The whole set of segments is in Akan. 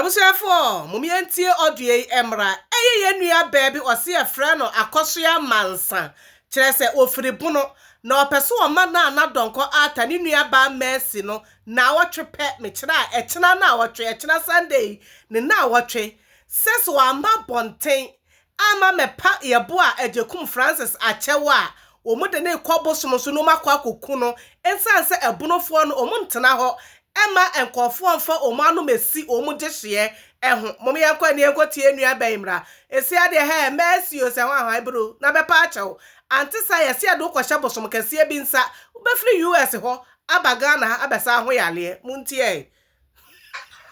abusuafoɔ mumientie odue emra eye nua baabi ɔse afra no akɔsoa mansa kyerɛ sɛ ofiri bono na ɔpɛso ɔma na anadɔnkɔ ata ne nua ba Mercy no na wɔtwepɛ me kyerɛ a ɛkyena na wɔtwe Sunday ne na wɔtwe sɛso amba bonten ama mepa yebo a Agyekum Francis akyɛwo a omude ne kɔbosom so no makɔ akoku no ensan sɛ ebonofoɔ no omuntena hɔ Emma enkofo mfa omanu mesi omu gyehye eho momo yankɔ ne yankɔ tie nua baimra esi ade ha Mercy o se hwan bro na bepa akyɛw antisa yesi ade ukɔhye bosom kɛse bi nsa ubefri US hɔ abaga na abesa ho yale muntie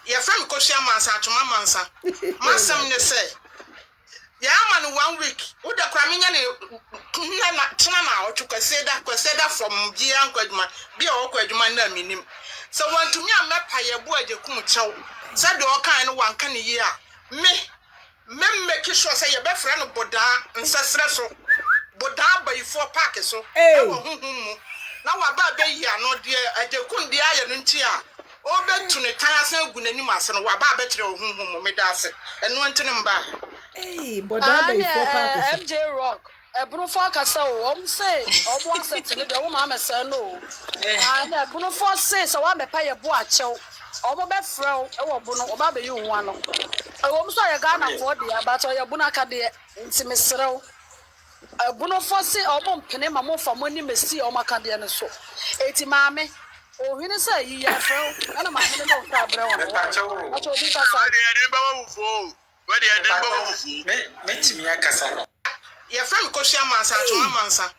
ye fam koshia mansa atoma mansa masam ne se ya man 1 week uda kwa minya ne na tena na otwukaseda from bia nkwaduma bia okwaduma na minim so want to me amepa yebo Agyekum kyɛw said all kind one can ye me make sure say ye be friend boda nsesere so boda bayifo park so na wa ba be yi ano de Agyekum de aye no nti a obetu ne tan asan gu nanim ase no wa ba be kyerɛ ohunhum me da ase eno ntene mba boda bayifo park MJ Rock Ebunufo akasa o say obo accept me de wo ma amesa no and Ebunufo say so wa mepa ye bo akyɛw obo be frɛ e wo bo no oba be yi wo ano wo so ye Ghana for de abato ye bu na ka de nti mesrew Ebunufo say obo mpene ma mo fa mo ni mesi o maka de ne so eti maame o hwene say yi ya frɛ ana ma ne no ka brɛ wo acho bi ka sa de ba wo fo we de ba wo fo me timi akasa ye fam koshia mansa atoma mansa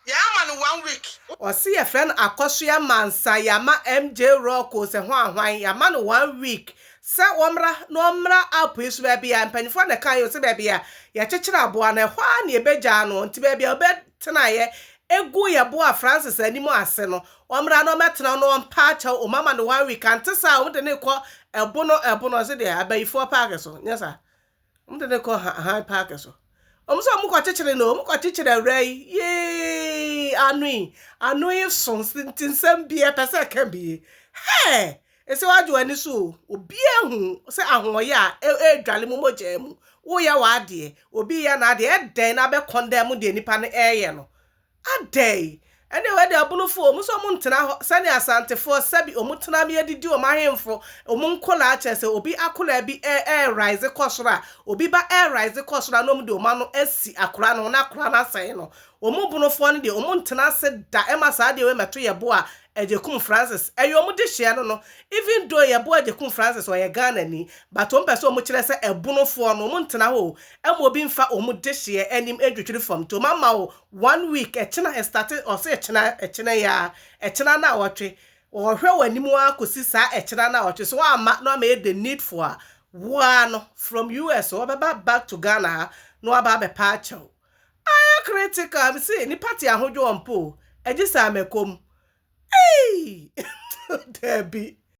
ya man 1 week osi ye friend akosoa mansa yama MJ Rock o se hwan yama no 1 week se womra no omra apo isu ba bia mpanifo na kan yo se ba bia ya kyekere aboa na hwa na ebegya no nti ba bia obetena ye egu ye boa Francis animu ase no omra no metena no mpa acha o mama no 1 week antesa o de ne kɔ ebono se de abayifo park so nyesa mtene ko ha park so omso omukɔ kyekere no omukɔ kyekere rai ye anui so tinsam bia pese kan bi he ese wadu ani so obi ehu se ahoye a edwale mu mogya mu wo ya wa ade obi ya na ade eden na be condemn de nipa ne eye no ade ene we de abunufo omso omuntena ho sani asantefo sabi omutena me adidi o mahemfo omunkola achese obi akola bi rise kosora obi ba rise kosora no mde omano asi akora no na akora na sai no omubunufo ne de omuntena se da emasa de we meto yebo a Agyekum Francis eyo omude hye no even though yebo Agyekum Francis o ye Ghana ni but o mpese omukyere se ebunufo no omuntena ho emo obi mfa omude hye anim edwetwere from to mama o 1 week echena started o se echena ya echena na wotwe o hwe wanimu akosi sa echena na wotwe so ama no ma the need for one from US o beba back to Ghana no aba be pa achew aya critical me say ni party ahodwo ompo egisa mekom Debbie